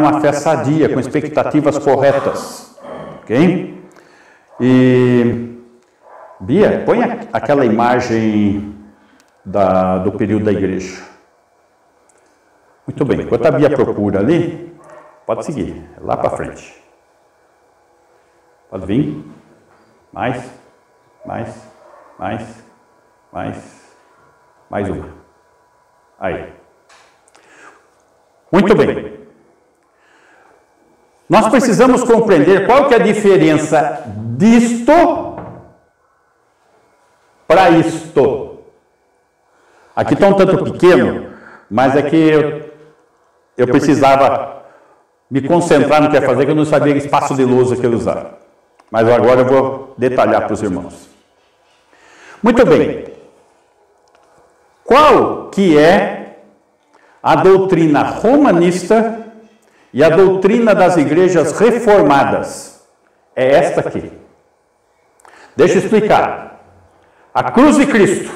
uma fé sadia, com expectativas corretas. Ok? E, Bia, põe aquela imagem do período da igreja. Muito bem, enquanto a Bia procura ali, pode seguir, lá para frente. Pode vir. Mais uma. Aí. Muito bem. Nós precisamos compreender qual que é a diferença disto para isto. Aqui está um tanto pequeno, mas é que eu precisava me concentrar no que ia fazer, que eu não sabia que espaço de lousa que eu usava. Mas agora eu vou detalhar para os irmãos. Muito bem. Qual que é a doutrina romanista e a doutrina das igrejas reformadas? É esta aqui. Deixa eu explicar. A cruz de Cristo.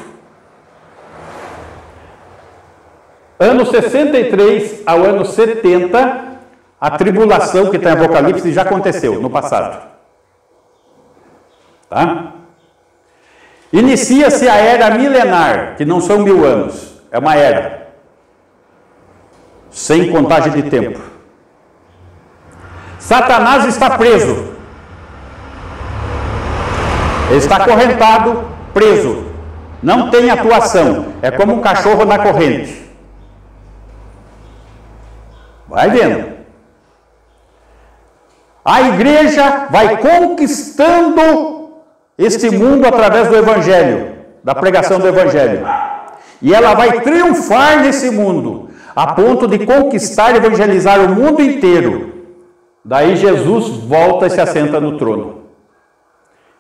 Ano 63 ao ano 70, a tribulação que está em Apocalipse já aconteceu no passado. Tá? Inicia-se a era milenar, que não são 1000 anos, é uma era, sem contagem de tempo. Satanás está preso, ele está acorrentado, preso, não tem atuação, é como um cachorro na corrente. Vai vendo. A igreja vai conquistando este mundo através do Evangelho, da pregação do Evangelho. E ela vai triunfar nesse mundo, a ponto de conquistar e evangelizar o mundo inteiro. Daí Jesus volta e se assenta no trono.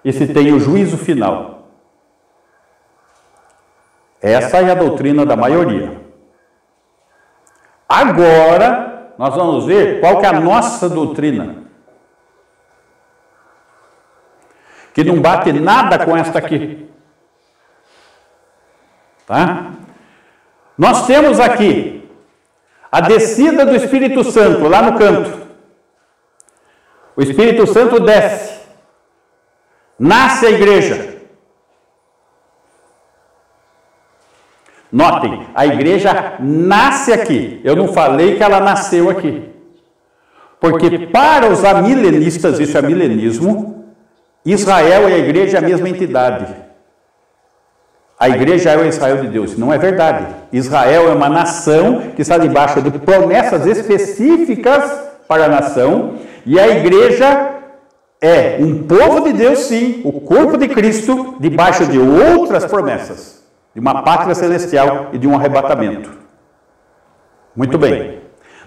E se tem o juízo final. Essa é a doutrina da maioria. Agora, nós vamos ver qual que é a nossa doutrina. Que não bate nada com esta aqui. Tá? Nós temos aqui a descida do Espírito Santo, lá no canto. O Espírito Santo desce. Nasce a igreja. Notem, a igreja nasce aqui. Eu não falei que ela nasceu aqui. Porque para os amilenistas, isso é milenismo, Israel e a igreja é a mesma entidade. A igreja é o Israel de Deus. Não é verdade. Israel é uma nação que está debaixo de promessas específicas para a nação. E a igreja é um povo de Deus, sim, o corpo de Cristo, debaixo de outras promessas. De uma pátria celestial e de um arrebatamento. Muito bem.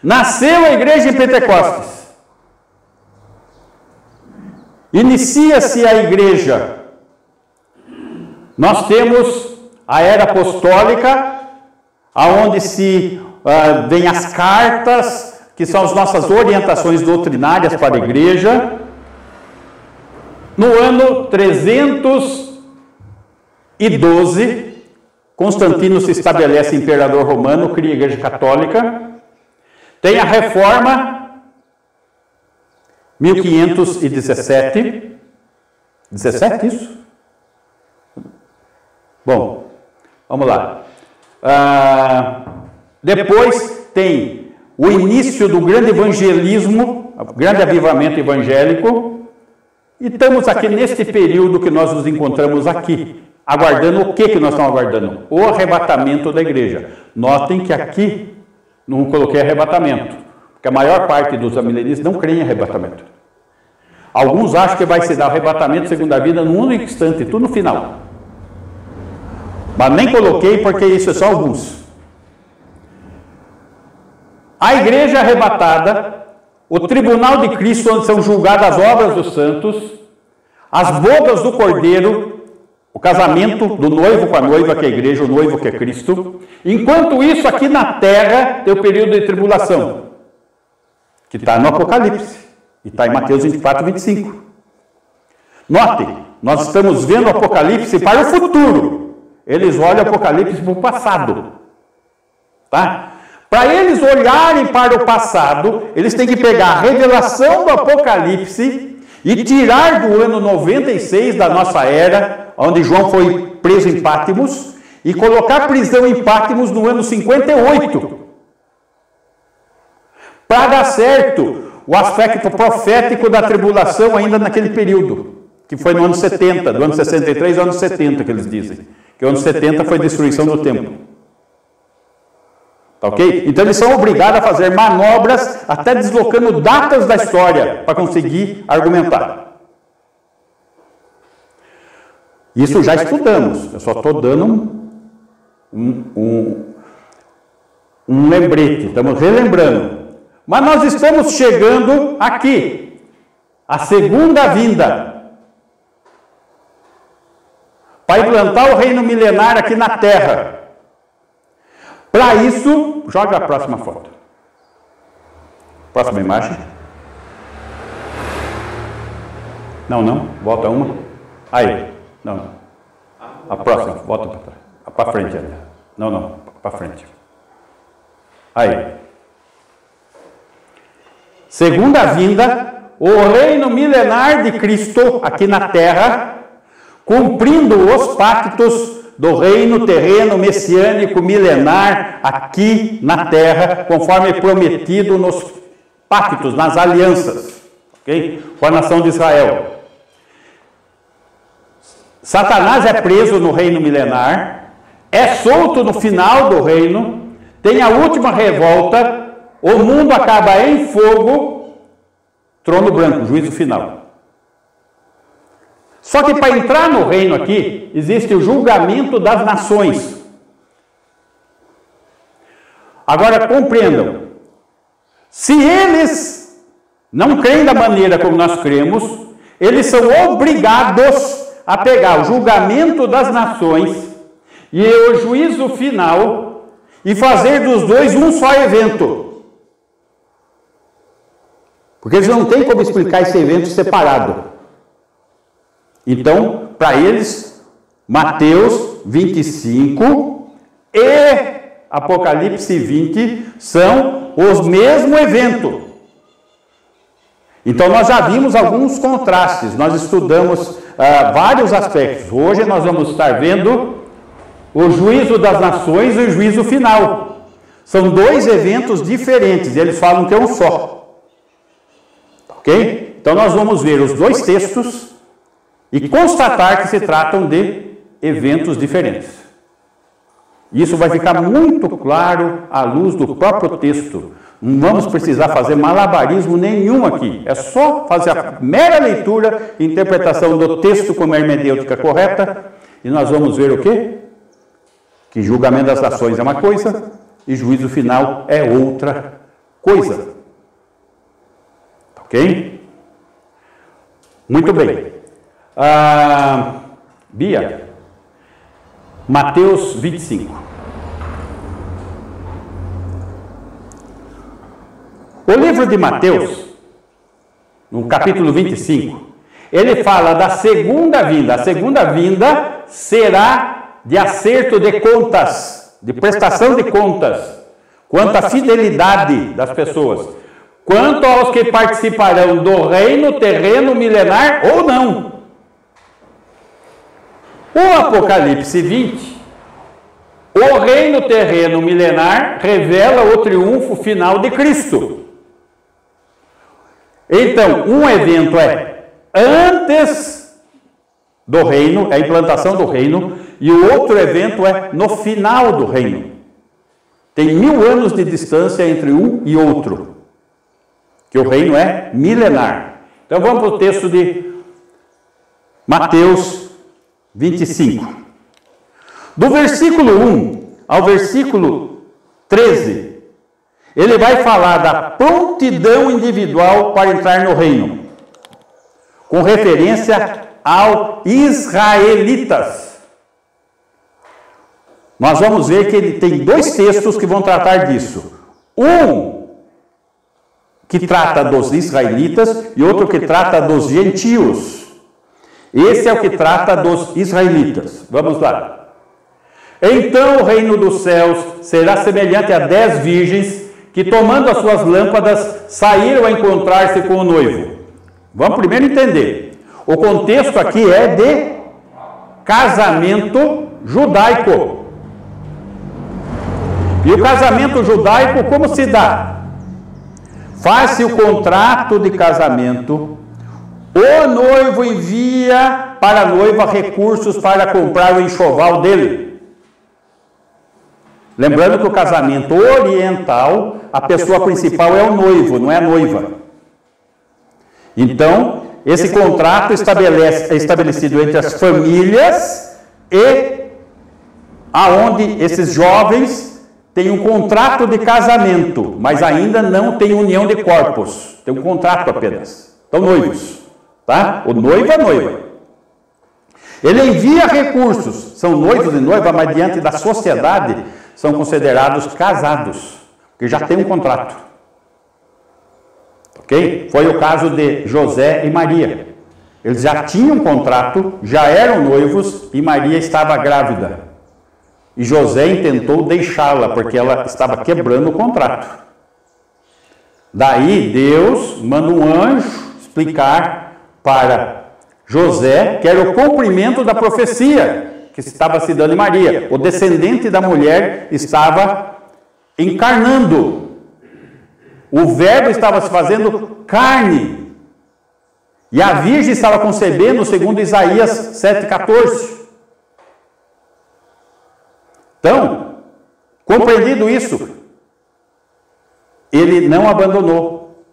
Nasceu a igreja em Pentecostes. Inicia-se a igreja. Nós temos a era apostólica, aonde se vem as cartas, que são as nossas orientações doutrinárias para a igreja. No ano 312, Constantino se estabelece imperador romano, cria a igreja católica. Tem a reforma, 1517. 17 isso? Bom, vamos lá. Depois tem o início do grande evangelismo, o grande avivamento evangélico. E estamos aqui neste período que nós nos encontramos aqui, aguardando o que nós estamos aguardando? O arrebatamento da igreja. Notem que aqui não coloquei arrebatamento, porque a maior parte dos amilenistas não creem em arrebatamento. Alguns acham que vai se dar arrebatamento segunda vida num único instante, tudo no final. Mas nem coloquei porque isso é só alguns. A igreja arrebatada, o tribunal de Cristo, onde são julgadas as obras dos santos, as bodas do Cordeiro, o casamento do noivo com a noiva, que é a igreja, o noivo que é Cristo. Enquanto isso, aqui na terra, tem o período de tribulação, que está no Apocalipse, e está em Mateus 24, 25. Notem, nós estamos vendo o Apocalipse para o futuro. Eles olham o Apocalipse para o passado. Tá? Para eles olharem para o passado, eles têm que pegar a revelação do Apocalipse e tirar do ano 96 da nossa era, onde João foi preso em Patmos, e colocar a prisão em Patmos no ano 58. Para dar certo o aspecto profético da tribulação ainda naquele período, que foi no ano 70, do ano 63 ao ano 70 que eles dizem. Que o ano 70 foi a destruição do templo. Tá ok? Então eles são obrigados a fazer manobras, até deslocando datas da história, para conseguir argumentar. Isso já estudamos, eu só estou dando um lembrete, estamos relembrando. Mas nós estamos chegando aqui, a segunda vinda, para implantar o reino milenar aqui na Terra. Para isso, joga a próxima foto. Próxima imagem. Não, volta uma. Aí, não. A próxima, volta para frente ali. Não, para frente. Aí. Segunda vinda, o reino milenar de Cristo aqui na Terra, cumprindo os pactos do reino terreno messiânico milenar aqui na Terra, conforme prometido nos pactos, nas alianças, ok? Com a nação de Israel. Satanás é preso no reino milenar, é solto no final do reino, tem a última revolta, o mundo acaba em fogo, trono branco, juízo final. Só que para entrar no reino aqui, existe o julgamento das nações. Agora compreendam, se eles não creem da maneira como nós cremos, eles são obrigados a pegar o julgamento das nações e o juízo final e fazer dos dois um só evento. Porque eles não têm como explicar esse evento separado. Então, para eles, Mateus 25 e Apocalipse 20 são os mesmos eventos. Então, nós já vimos alguns contrastes, nós estudamos vários aspectos. Hoje nós vamos estar vendo o juízo das nações e o juízo final. São dois eventos diferentes, e eles falam que é um só. Ok? Então, nós vamos ver os dois textos e constatar que se tratam de eventos diferentes. Isso vai ficar muito claro à luz do próprio texto. Não vamos precisar fazer malabarismo nenhum aqui. É só fazer a mera leitura e interpretação do texto como a hermenêutica correta, e nós vamos ver o quê? Que julgamento das nações é uma coisa e juízo final é outra coisa. Ok? Muito bem. Bia, Mateus 25. O livro de Mateus, no capítulo 25, ele fala da segunda vinda. A segunda vinda será de acerto de contas, de prestação de contas, quanto à fidelidade das pessoas, quanto aos que participarão do reino terreno milenar ou não. O Apocalipse 20, o reino terreno milenar revela o triunfo final de Cristo. Então, um evento é antes do reino, é a implantação do reino, e o outro evento é no final do reino. Tem 1000 anos de distância entre um e outro, que o reino é milenar. Então vamos para o texto de Mateus 25. Do versículo 1 ao versículo 13, ele vai falar da prontidão individual para entrar no reino, com referência aos israelitas. Nós vamos ver que ele tem dois textos que vão tratar disso. Um que trata dos israelitas e outro que trata dos gentios. Esse é o que trata dos israelitas. Vamos lá. Então o reino dos céus será semelhante a 10 virgens que, tomando as suas lâmpadas, saíram a encontrar-se com o noivo. Vamos primeiro entender. O contexto aqui é de casamento judaico. E o casamento judaico como se dá? Faz-se o contrato de casamento, o noivo envia para a noiva recursos para comprar o enxoval dele. Lembrando que o casamento oriental, a pessoa principal é o noivo, não é a noiva. Então, esse contrato é estabelecido entre as famílias e aonde esses jovens têm um contrato de casamento, mas ainda não tem união de corpos, tem um contrato apenas. Estão noivos, tá? O noivo é noiva. Ele envia recursos, são noivos e noiva, mas diante da sociedade são considerados casados, porque já tem um contrato. Ok? Foi o caso de José e Maria. Eles já tinham um contrato, já eram noivos e Maria estava grávida. E José intentou deixá-la, porque ela estava quebrando o contrato. Daí Deus manda um anjo explicar para José que era o cumprimento da profecia que estava se dando em Maria. O descendente da mulher estava encarnando. O verbo estava se fazendo carne. E a virgem estava concebendo, segundo Isaías 7,14. Então, compreendido isso, ele não abandonou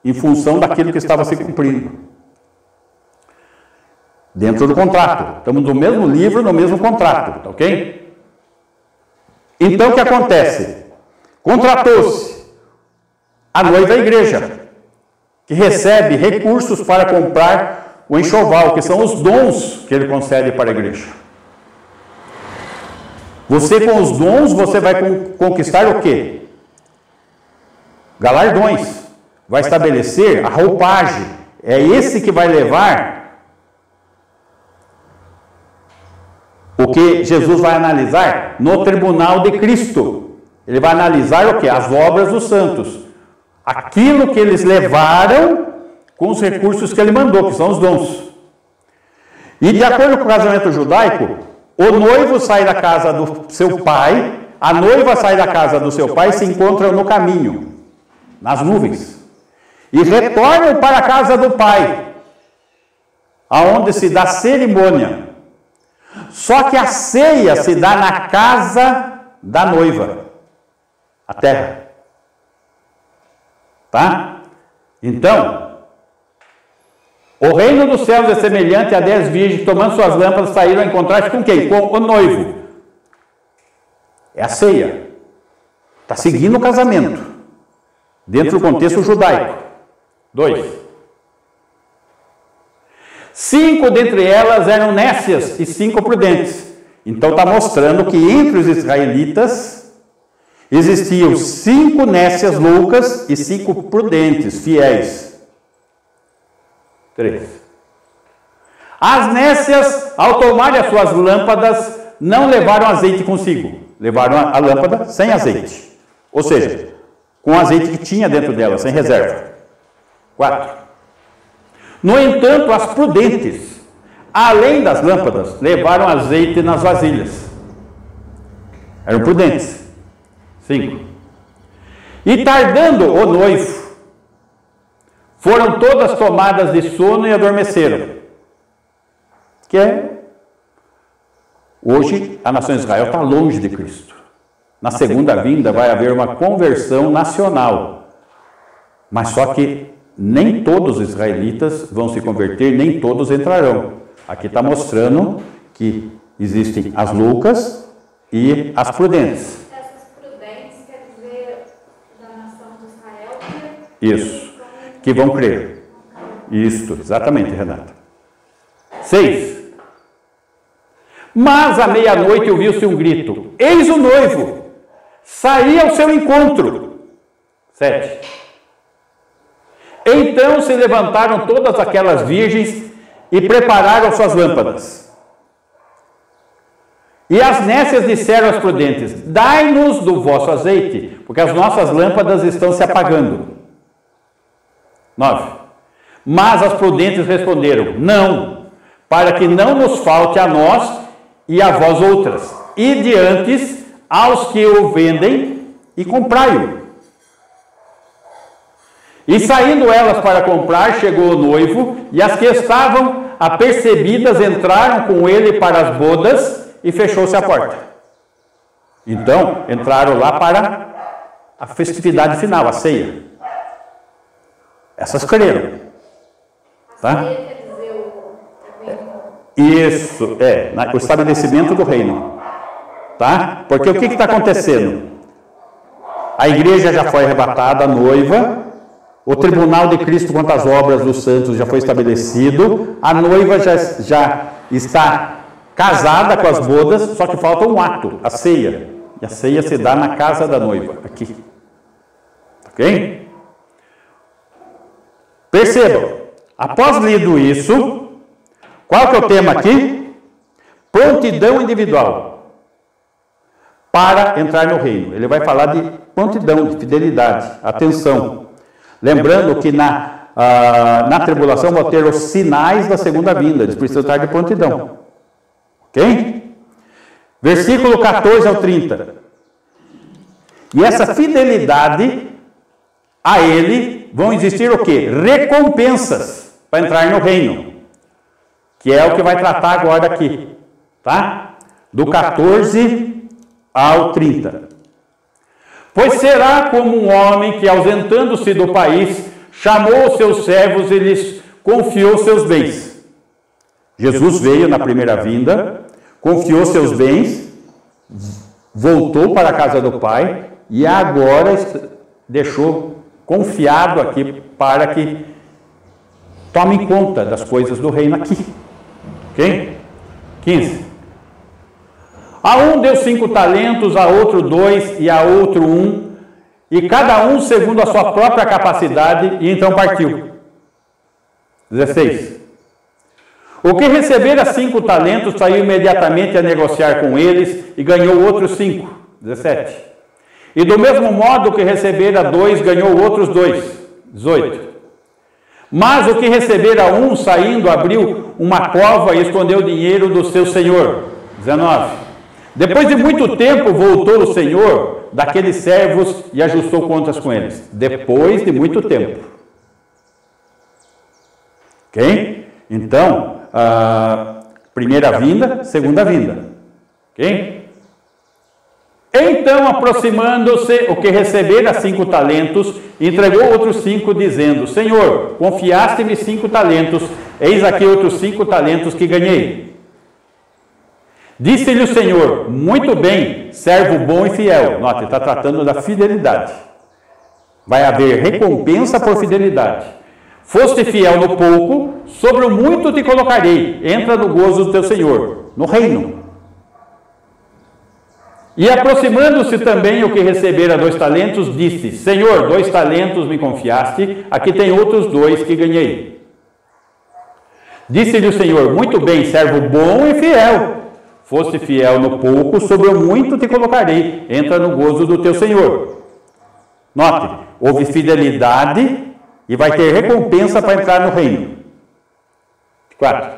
em função daquilo que estava se cumprindo. Dentro do contrato. Estamos no mesmo livro, no mesmo contrato, tá ok? Então o que acontece? Contratou-se a noiva e a igreja, que recebe recursos para comprar o enxoval, que são os dons que ele concede para a igreja. Você com os dons, você vai conquistar o quê? Galardões. Vai estabelecer a roupagem. É esse que vai levar o que Jesus vai analisar no tribunal de Cristo. Ele vai analisar o quê? As obras dos santos. Aquilo que eles levaram com os recursos que ele mandou, que são os dons. E de acordo com o casamento judaico, o noivo sai da casa do seu pai, a noiva sai da casa do seu pai e se encontram no caminho, nas nuvens. E retornam para a casa do pai, aonde se dá cerimônia. Só que a ceia se dá na casa da noiva, a terra. Tá? Então, o reino dos céus é semelhante a 10 virgens, tomando suas lâmpadas, saíram a encontrar-se com quem? Com o noivo. É a ceia. Está seguindo o casamento, dentro do contexto judaico. 2. 5 dentre elas eram nécias e 5 prudentes. Então está mostrando que entre os israelitas existiam 5 nécias loucas e 5 prudentes, fiéis. 3. As nécias, ao tomarem as suas lâmpadas, não levaram azeite consigo. Levaram a lâmpada sem azeite. Ou seja, com o azeite que tinha dentro dela, sem reserva. 4. No entanto, as prudentes, além das lâmpadas, levaram azeite nas vasilhas. Eram prudentes. 5. E tardando o noivo, foram todas tomadas de sono e adormeceram. Que é, hoje a nação de Israel está longe de Cristo. Na segunda vinda vai haver uma conversão nacional. Mas só que nem todos os israelitas vão se converter, nem todos entrarão. Aqui está mostrando que existem as loucas e as prudentes. Essas prudentes quer dizer da nação de Israel? Isso, que vão crer. Isso, exatamente, Renata. 6. Mas à meia-noite ouviu-se um grito: eis o noivo, saí ao seu encontro. 7. Então se levantaram todas aquelas virgens e prepararam suas lâmpadas. E as nécias disseram aos prudentes: dai-nos do vosso azeite, porque as nossas lâmpadas estão se apagando. 9. Mas as prudentes responderam: não, para que não nos falte a nós e a vós outras. Ide antes aos que o vendem e comprai-o. E saindo elas para comprar, chegou o noivo, e as que estavam apercebidas entraram com ele para as bodas, e fechou-se a porta. Então, entraram lá para a festividade final, a ceia. Essas creram. Tá? Isso, o estabelecimento do reino. Tá? Porque o que está acontecendo? A igreja já foi arrebatada, a noiva, o tribunal de Cristo contra as obras dos santos já foi estabelecido, a noiva já está casada com as bodas, só que falta um ato, a ceia. E a ceia se dá na casa da noiva, aqui. Ok? Percebam, após lido isso, qual que é o tema aqui? Prontidão individual para entrar no reino. Ele vai falar de prontidão, de fidelidade, atenção. Lembrando que na tribulação vão ter os sinais da segunda vinda, eles precisam estar de prontidão. Ok? Versículo 14 ao 30. E essa fidelidade a ele vão existir o quê? Recompensas para entrar no reino. Que é o que vai tratar agora aqui. Tá? Do 14 ao 30. Pois será como um homem que, ausentando-se do país, chamou os seus servos e lhes confiou seus bens. Jesus veio na primeira vinda, confiou seus bens, voltou para a casa do Pai e agora deixou confiado aqui para que tomem conta das coisas do reino aqui. Ok? 15. A um deu 5 talentos, a outro 2 e a outro 1, e cada um segundo a sua própria capacidade, e então partiu. 16. O que recebera 5 talentos saiu imediatamente a negociar com eles e ganhou outros 5. 17. E do mesmo modo o que recebera 2 ganhou outros 2. 18. Mas o que recebera 1, saindo, abriu uma cova e escondeu o dinheiro do seu senhor. 19. Depois de muito tempo voltou o senhor daqueles servos e ajustou contas com eles. Depois de muito tempo. Ok? Então, primeira vinda, segunda vinda. Ok? Então, aproximando-se, o que recebera 5 talentos, entregou outros 5, dizendo: Senhor, confiaste-me 5 talentos, eis aqui outros 5 talentos que ganhei. Disse-lhe o Senhor: muito bem, servo bom e fiel. Note, está tratando da fidelidade. Vai haver recompensa por fidelidade. Foste fiel no pouco, sobre o muito te colocarei. Entra no gozo do teu Senhor, no reino. E aproximando-se também o que recebera 2 talentos, disse: Senhor, 2 talentos me confiaste, aqui tem outros 2 que ganhei. Disse-lhe o Senhor: muito bem, servo bom e fiel. Foste fiel no pouco, sobre o muito te colocarei. Entra no gozo do teu Senhor. Note, houve fidelidade e vai ter recompensa para entrar no reino. 4.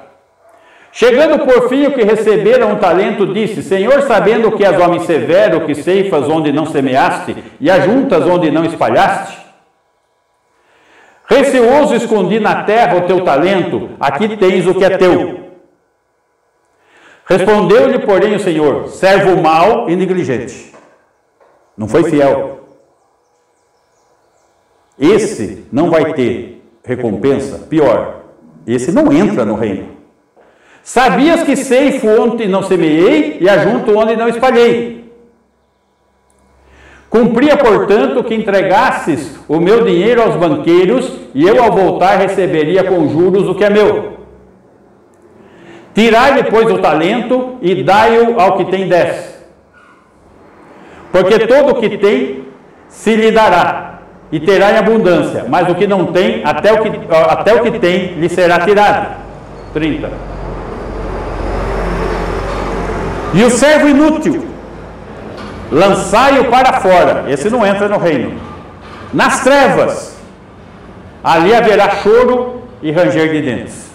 Chegando por fim o que recebera 1 talento, disse: Senhor, sabendo que és homem severo, que ceifas onde não semeaste e ajuntas onde não espalhaste, receoso escondi na terra o teu talento, aqui tens o que é teu. Respondeu-lhe, porém, o Senhor: servo mau e negligente. Não foi fiel. Esse não vai ter recompensa. Pior, esse não entra no reino. Sabias que ceifo onde não semeei e ajunto onde não espalhei. Cumpria, portanto, que entregasses o meu dinheiro aos banqueiros, e eu, ao voltar, receberia com juros o que é meu. Tirai depois o talento e dai-o ao que tem 10. Porque todo o que tem se lhe dará, e terá em abundância, mas o que não tem, até o que tem, lhe será tirado. 30. E o servo inútil, lançai-o para fora. Esse não entra no reino. Nas trevas, ali haverá choro e ranger de dentes.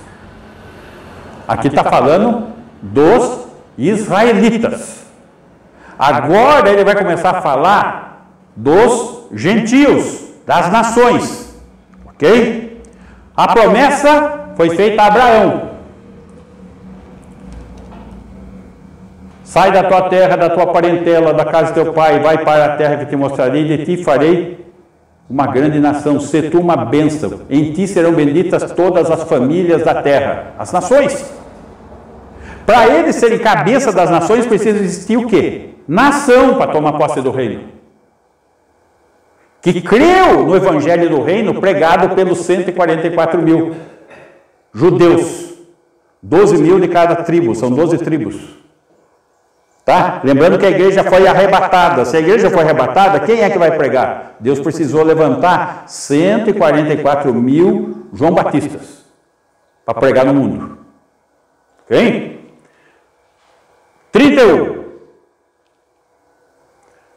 Aqui está falando dos israelitas. Agora ele vai começar a falar dos gentios, das nações. Ok? A promessa foi feita a Abraão. Sai da tua terra, da tua parentela, da casa de teu pai, vai para a terra que te mostrarei, e de ti farei uma grande nação, se tu uma bênção. Em ti serão benditas todas as famílias da terra, as nações. Para eles serem cabeça das nações, precisa existir o quê? Nação para tomar posse do reino. Que creu no evangelho do reino pregado pelos 144 mil judeus. 12 mil de cada tribo, são 12 tribos. Tá? Lembrando que a igreja foi arrebatada. Se a igreja foi arrebatada, quem é que vai pregar? Deus precisou levantar 144 mil João Batistas para pregar no mundo. Ok? 31.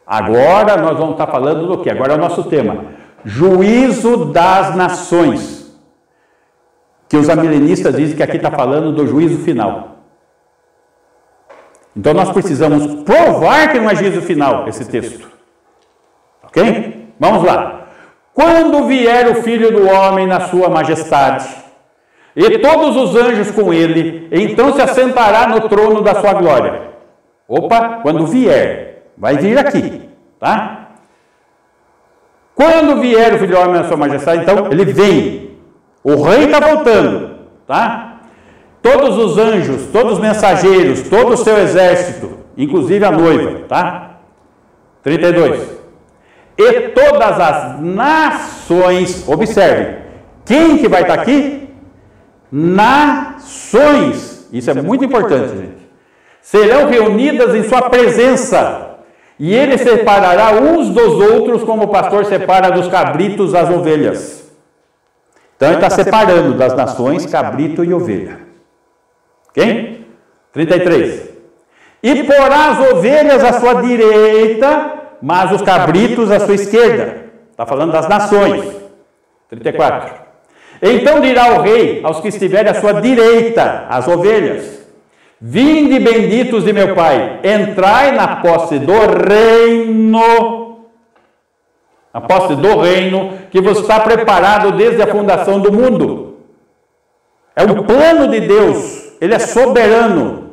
Agora nós vamos estar falando do que? Agora é o nosso tema. Juízo das nações. Que os amilenistas dizem que aqui está falando do juízo final. Então nós precisamos provar que não é juízo final esse texto. Ok? Vamos lá. Quando vier o Filho do Homem na sua majestade, e todos os anjos com ele, então se assentará no trono da sua glória. Opa, quando vier, vai vir aqui, tá? Quando vier o Filho do Homem na sua majestade, então ele vem. O rei está voltando, tá? Todos os anjos, todos os mensageiros, todo o seu exército, inclusive a noiva, tá? 32. E todas as nações, observem, quem que vai estar aqui? Nações, isso é muito importante, gente. Serão reunidas em sua presença, e ele separará uns dos outros, como o pastor separa dos cabritos as ovelhas. Então ele está separando das nações cabrito e ovelha. Ok? 33. E porá as ovelhas à sua direita, mas os cabritos à sua esquerda. Está falando das nações. 34. Então dirá o rei aos que estiverem à sua direita, as ovelhas: vinde benditos de meu pai, entrai na posse do reino, a posse do reino que vos está preparado desde a fundação do mundo. É o plano de Deus. Ele é soberano.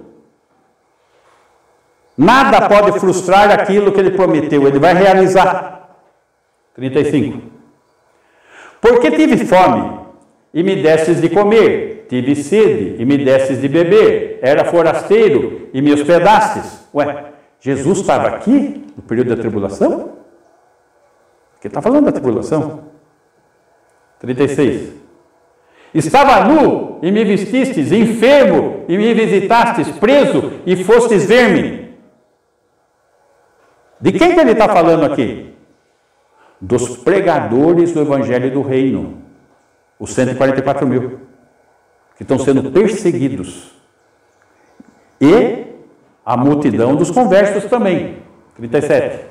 Nada pode frustrar aquilo que ele prometeu. Ele vai realizar. 35. Porque tive fome e me destes de comer. Tive sede e me destes de beber. Era forasteiro e me hospedastes. Ué, Jesus estava aqui no período da tribulação? Porque está falando da tribulação. 36. Estava nu e me vestistes, enfermo e me visitastes, preso e fostes ver-me. De quem que ele está falando aqui? Dos pregadores do Evangelho do Reino, os 144 mil, que estão sendo perseguidos. E a multidão dos conversos também. 37.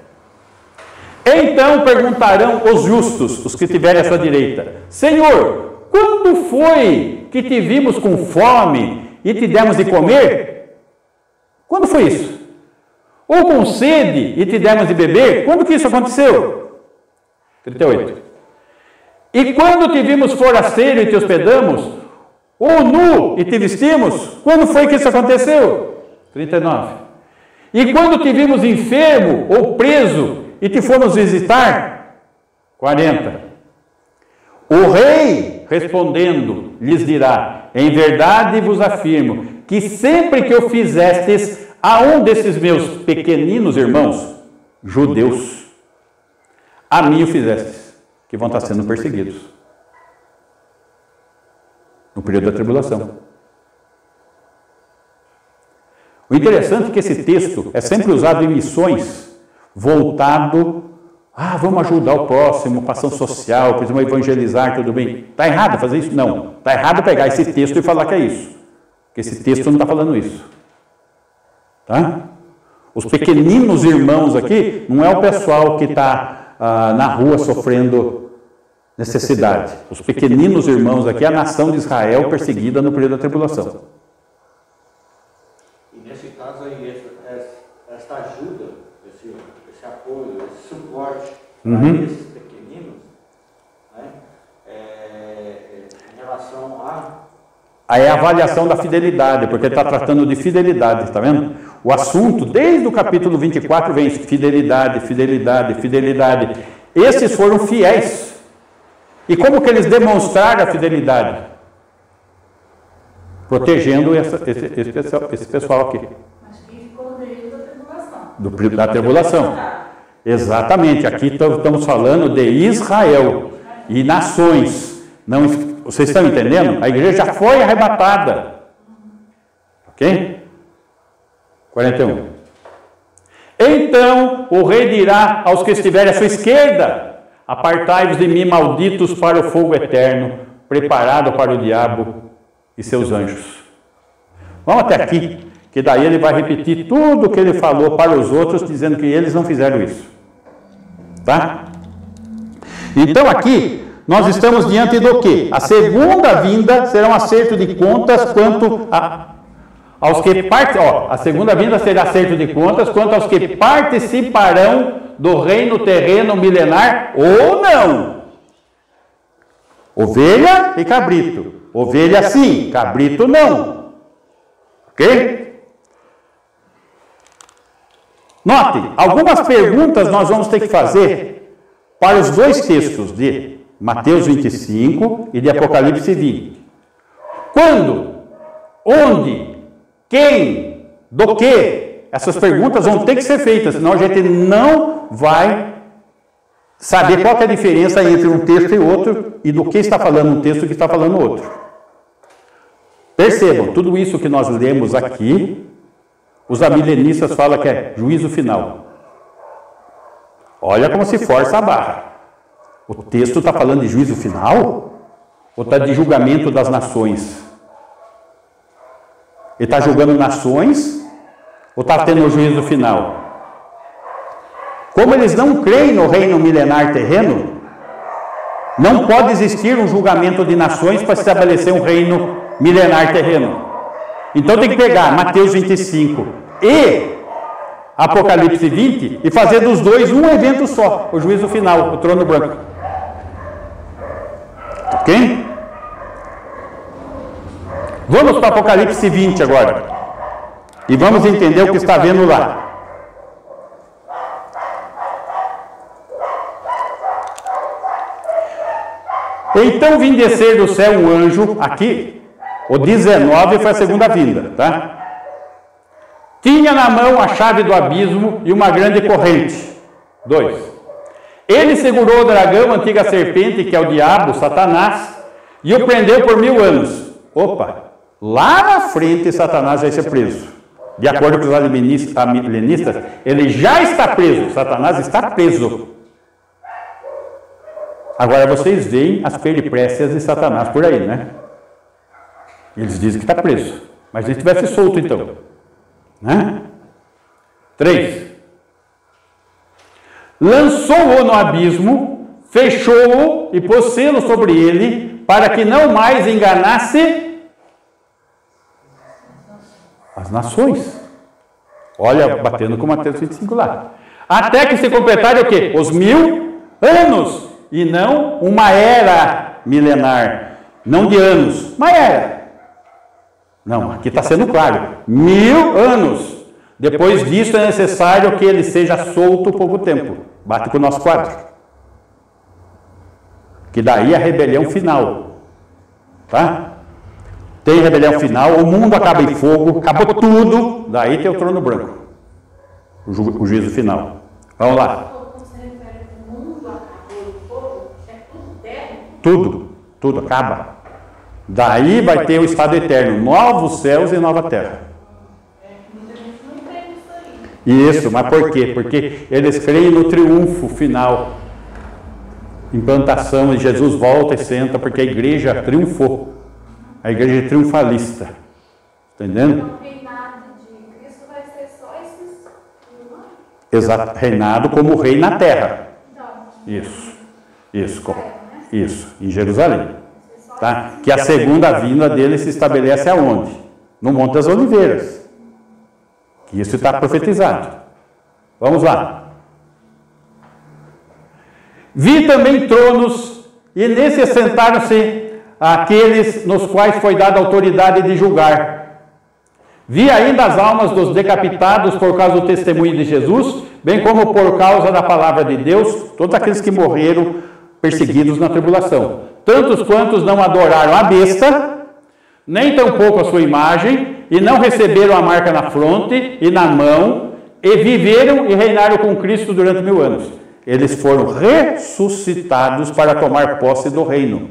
Então perguntarão os justos, os que estiverem à sua direita: Senhor, quando foi que te vimos com fome e te demos de comer? Quando foi isso? Ou com sede e te demos de beber? Quando que isso aconteceu? 38. E quando te vimos forasteiro e te hospedamos? Ou nu e te vestimos? Quando foi que isso aconteceu? 39. E quando te vimos enfermo ou preso e te fomos visitar? 40. O rei, respondendo, lhes dirá: em verdade vos afirmo que sempre que o fizestes a um desses meus pequeninos irmãos, judeus, a mim o fizestes, que vão estar sendo perseguidos no período da tribulação. O interessante é que esse texto é sempre usado em missões, voltado: vamos ajudar o próximo, ação social, precisamos evangelizar, tudo bem. Está errado fazer isso? Não. Está errado pegar esse texto e falar que é isso. Porque esse texto não está falando isso. Tá? Os pequeninos irmãos aqui não é o pessoal que está na rua sofrendo necessidade. Os pequeninos irmãos aqui é a nação de Israel perseguida no período da tribulação. E nesse caso aí, essa ajuda, esse apoio, esse suporte para esses pequeninos, né, em relação Aí é a avaliação da fidelidade, porque ele está tratando de fidelidade, está vendo? O assunto, desde o capítulo 24, vem fidelidade, fidelidade, fidelidade. Esses foram fiéis. E como que eles demonstraram a fidelidade? Protegendo esse pessoal aqui. Mas que ficou no período da tribulação. Da tribulação. Exatamente. Aqui estamos falando de Israel e nações. Não, vocês estão entendendo? A igreja já foi arrebatada. Ok? 41. Então o rei dirá aos que estiverem à sua esquerda: apartai-vos de mim, malditos, para o fogo eterno, preparado para o diabo e seus anjos. Vamos até aqui, que daí ele vai repetir tudo o que ele falou para os outros, dizendo que eles não fizeram isso. Tá? Então aqui, nós estamos diante do quê? A segunda vinda será um acerto de contas quanto aos que a segunda vinda será acerto de contas quanto aos que participarão do reino terreno milenar ou não. Ovelha e cabrito. Ovelha sim, cabrito não. Ok? Note, algumas perguntas nós vamos ter que fazer para os dois textos de Mateus 25 e de Apocalipse 20. Quando? Onde? Quem? Do que? Essas perguntas vão ter que ser feitas, senão a gente não vai saber qual é a diferença entre um texto e outro e do que está falando um texto e o que está falando outro. Percebam, tudo isso que nós lemos aqui, os amilenistas falam que é juízo final. Olha como se força a barra. O texto está falando de juízo final? Ou está de julgamento das nações? Ele está julgando nações? Ou está tendo o juízo final? Como eles não creem no reino milenar terreno, não pode existir um julgamento de nações para estabelecer um reino milenar terreno. Então tem que pegar Mateus 25 e Apocalipse 20 e fazer dos dois um evento só, o juízo final, o trono branco. Ok? Vamos para Apocalipse 20 agora. E vamos entender o que está vendo lá. Então vim descer do céu um anjo, aqui, o 19 foi a segunda vinda, tá? Tinha na mão a chave do abismo e uma grande corrente. 2. Ele segurou o dragão, a antiga serpente, que é o diabo, Satanás, e o prendeu por 1000 anos. Opa! Lá na frente Satanás vai ser preso. De acordo com os amilenistas, ele já está preso. Satanás está preso. Agora vocês veem as peripécias de Satanás por aí, né? Eles dizem que está preso. Mas se ele estivesse solto então, né? 3. Lançou-o no abismo, fechou-o e pôs selo sobre ele, para que não mais enganasse as nações. Olha, batendo com Mateus 25 lá. Até que se completarem o quê? Os 1000 anos. E não uma era milenar. Não de anos, uma era. Não, aqui está sendo claro. 1000 anos. Depois disso é necessário que ele seja solto pouco tempo. Bate com o nosso quadro. Que daí é a rebelião final. Tá? Tem rebelião final, o mundo acaba em fogo, acabou tudo, daí tem o trono branco. O juízo final. Vamos lá. Tudo acaba. Daí vai ter o estado eterno, novos céus e nova terra. Isso, mas por quê? Porque eles creem no triunfo final. Implantação, e Jesus volta e senta, porque a igreja triunfou. A igreja é triunfalista. Entendendo? O reinado de Cristo vai ser só Reinado como rei na terra. Isso, em Jerusalém. Tá? Que a segunda vinda dele se estabelece aonde? No Monte das Oliveiras. Que isso está profetizado. Vamos lá. Vi também tronos, e nesse assentaram-se aqueles nos quais foi dada autoridade de julgar. Vi ainda as almas dos decapitados por causa do testemunho de Jesus, bem como por causa da palavra de Deus, todos aqueles que morreram perseguidos na tribulação. Tantos quantos não adoraram a besta, nem tampouco a sua imagem, e não receberam a marca na fronte e na mão, e viveram e reinaram com Cristo durante 1000 anos. Eles foram ressuscitados para tomar posse do reino.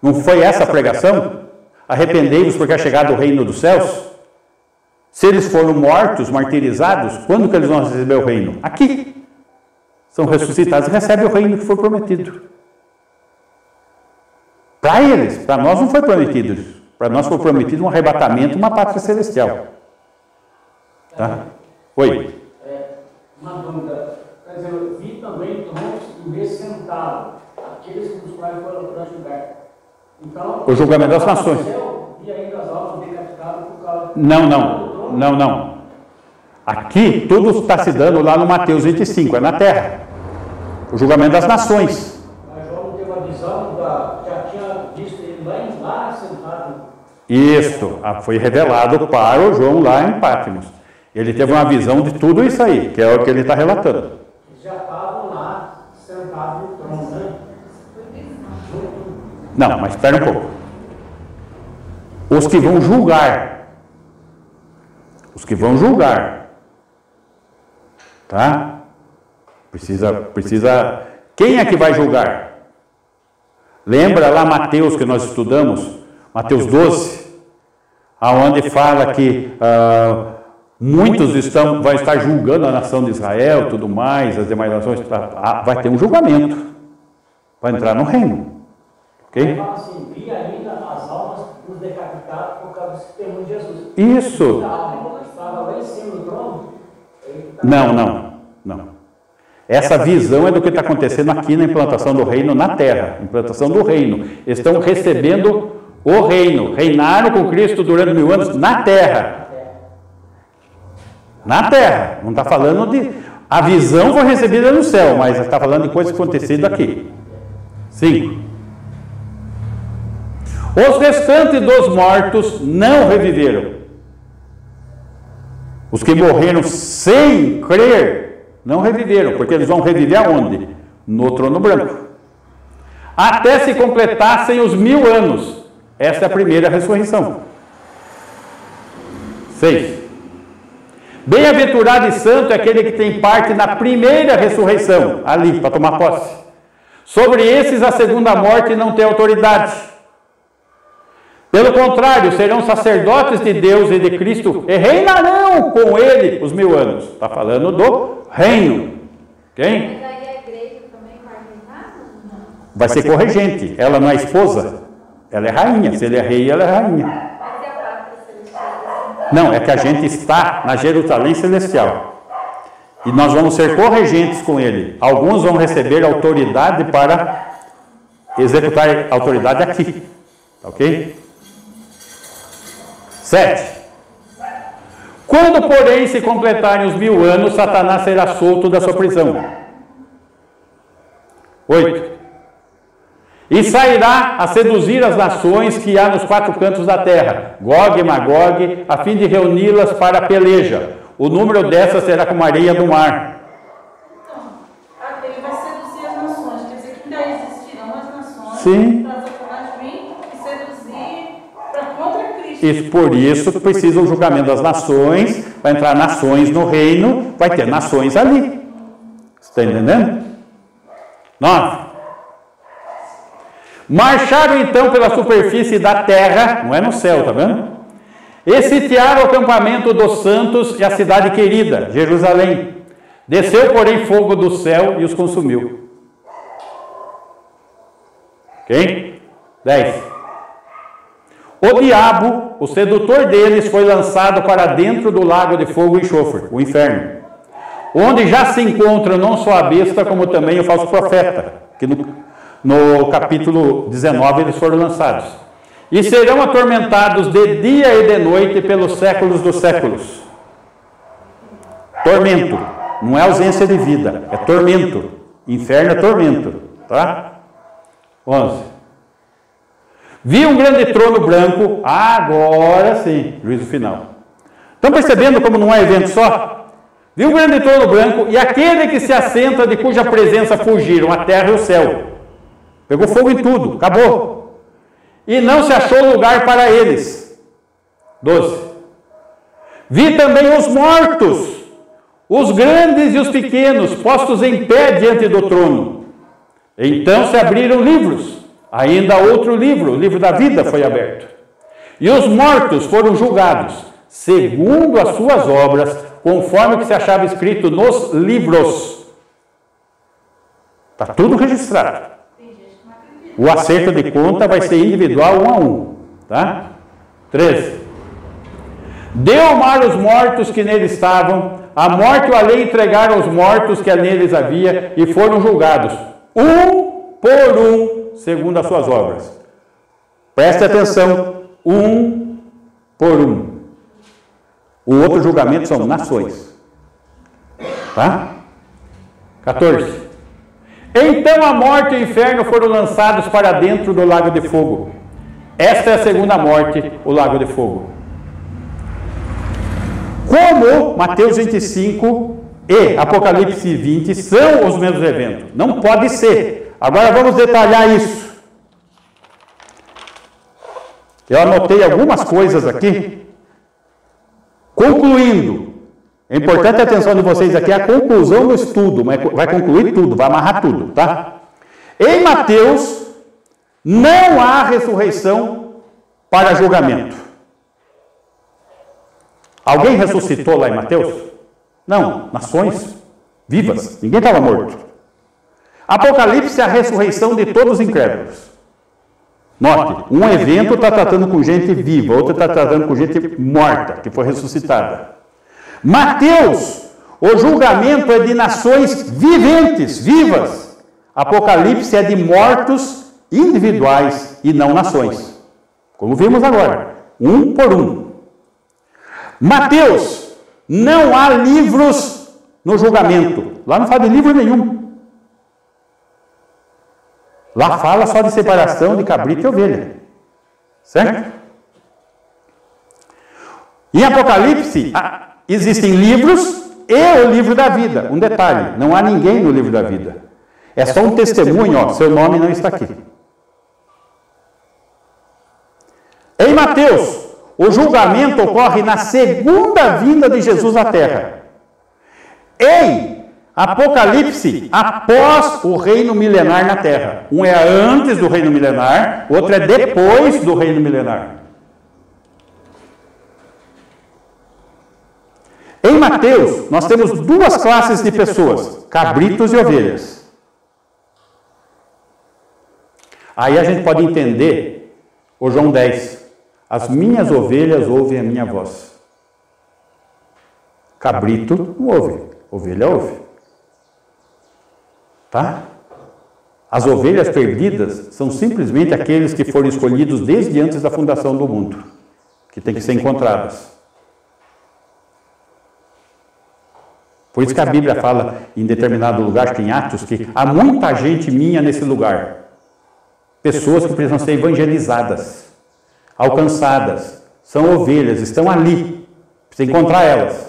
Não foi essa a pregação? Arrependei-vos porque é chegado o reino dos céus? Se eles foram mortos, martirizados, quando que eles vão receber o reino? Aqui. São ressuscitados e recebem o reino que foi prometido. Para eles, para nós não foi prometido. Para nós foi prometido um arrebatamento, uma pátria celestial. Tá? Oi. Uma dúvida. Quer dizer, eu vi também tronos e me sentaram, aqueles com os quais foram para julgar. Então, o julgamento das nações. E ainda as almas decapitadas por causa Não. Aqui tudo está se dando lá no Mateus 25, é na terra. O julgamento das nações. Mas João teve a visão, já tinha visto ele lá sentado. Isso, foi revelado para o João lá em Patmos. Ele teve uma visão de tudo isso aí, que é o que ele está relatando. Eles já estavam lá sentados no trono, né? Não, mas espera um pouco. Os que vão julgar. Tá? Precisa. Quem é que vai julgar? Lembra lá Mateus que nós estudamos? Mateus 12, aonde fala que muitos vão estar julgando a nação de Israel, tudo mais, as demais nações. Vai ter um julgamento. Vai entrar no reino. Ok? Fala assim, vi ainda as almas dos decapitados por causa do testemunho de Jesus. Isso. Estava lá em cima do trono. Não. Essa visão é do que está acontecendo aqui na implantação do reino na terra. Implantação do reino. Estão recebendo o reino. Reinaram com Cristo durante 1000 anos na terra. Na terra. Não está falando de... A visão foi recebida no céu, mas está falando de coisas acontecidas aqui. Sim. Os restantes dos mortos não reviveram. Os que morreram sem crer não reviveram, porque eles vão reviver aonde? No trono branco. Até se completassem os 1000 anos. Essa é a primeira ressurreição. 6. Bem-aventurado e santo é aquele que tem parte na primeira ressurreição, ali, para tomar posse. Sobre esses a segunda morte não tem autoridade. Pelo contrário, serão sacerdotes de Deus e de Cristo e reinarão com ele os 1000 anos. Está falando do reino. Quem? Mas aí a igreja também vai reinar? Não. Vai ser corregente. Ela não é esposa, ela é rainha. Se ele é rei, ela é rainha. Mas e a pátria celestial? Não, é que a gente está na Jerusalém celestial. E nós vamos ser corregentes com ele. Alguns vão receber autoridade para executar a autoridade aqui. Ok? 7. Quando, porém, se completarem os 1000 anos, Satanás será solto da sua prisão. 8. E sairá a seduzir as nações que há nos 4 cantos da terra, Gog e Magog, a fim de reuni-las para a peleja. O número dessas será como a areia do mar. Então, ele vai seduzir as nações, quer dizer que ainda existirão as nações. Sim. Para Satanás vir e seduzir para contra Cristo. Isso, por isso precisa o julgamento das nações, vai entrar nações no reino, vai ter nações ali. Está entendendo? 9. Marcharam então pela superfície da terra, não é no céu, tá vendo? E sitiaram o acampamento dos santos e a cidade querida, Jerusalém. Desceu, porém, fogo do céu e os consumiu. Ok? 10. O diabo, o sedutor deles, foi lançado para dentro do lago de fogo e enxofre, o inferno. onde já se encontra não só a besta, como também o falso profeta, que no capítulo 19 eles foram lançados. E serão atormentados de dia e de noite pelos séculos dos séculos. Tormento, não é ausência de vida, é tormento. Inferno é tormento, tá? 11. Vi um grande trono branco, agora sim, juízo final. Estão percebendo como não é evento só? Vi um grande trono branco e aquele que se assenta, de cuja presença fugiram a terra e o céu. Pegou fogo em tudo, acabou. E não se achou lugar para eles. 12. Vi também os mortos, os grandes e os pequenos, postos em pé diante do trono. Então se abriram livros, ainda outro livro, o livro da vida foi aberto. E os mortos foram julgados, segundo as suas obras, conforme o que se achava escrito nos livros. Está tudo registrado. O acerto de conta vai ser individual, 1 a 1. Tá? 13. Deu ao mar os mortos que nele estavam, a morte e a lei entregaram os mortos que neles havia, e foram julgados, um por um, segundo as suas obras. Preste atenção, um por um. O outro julgamento são nações. Tá? 14. Então a morte e o inferno foram lançados para dentro do lago de fogo. Esta é a segunda morte, o lago de fogo. Como Mateus 25 e Apocalipse 20 são os mesmos eventos? Não pode ser. Agora vamos detalhar isso. Eu anotei algumas coisas aqui. Concluindo, é importante a atenção de vocês aqui, a conclusão do estudo, mas vai concluir tudo, vai amarrar tudo, tá? Em Mateus, não há ressurreição para julgamento. Alguém ressuscitou lá em Mateus? Não, nações vivas, ninguém estava morto. Apocalipse é a ressurreição de todos os incrédulos. Note, um evento está tratando com gente viva, outro está tratando com gente morta, que foi ressuscitada. Mateus, o julgamento é de nações viventes, vivas. Apocalipse é de mortos individuais e não nações. Como vimos agora, um por um. Mateus, não há livros no julgamento. Lá não fala de livro nenhum. Lá fala só de separação de cabrito e ovelha. Certo? Em Apocalipse, existem livros e o livro da vida. Um detalhe, não há ninguém no livro da vida. É só um testemunho, ó, seu nome não está aqui. Em Mateus, o julgamento ocorre na segunda vinda de Jesus à terra. Em Apocalipse, após o reino milenar na terra. Um é antes do reino milenar, o outro é depois do reino milenar. Em Mateus, nós temos duas classes de pessoas, cabritos e ovelhas. Aí a gente pode entender o João 10. As minhas ovelhas ouvem a minha voz. Cabrito não ouve, ovelha ouve. Tá? As ovelhas perdidas são simplesmente aqueles que foram escolhidos desde antes da fundação do mundo, que têm que ser encontradas. Por isso que a Bíblia fala em determinado lugar, que em Atos, que há muita gente minha nesse lugar. Pessoas que precisam ser evangelizadas, alcançadas, são ovelhas, estão ali, precisa encontrar elas.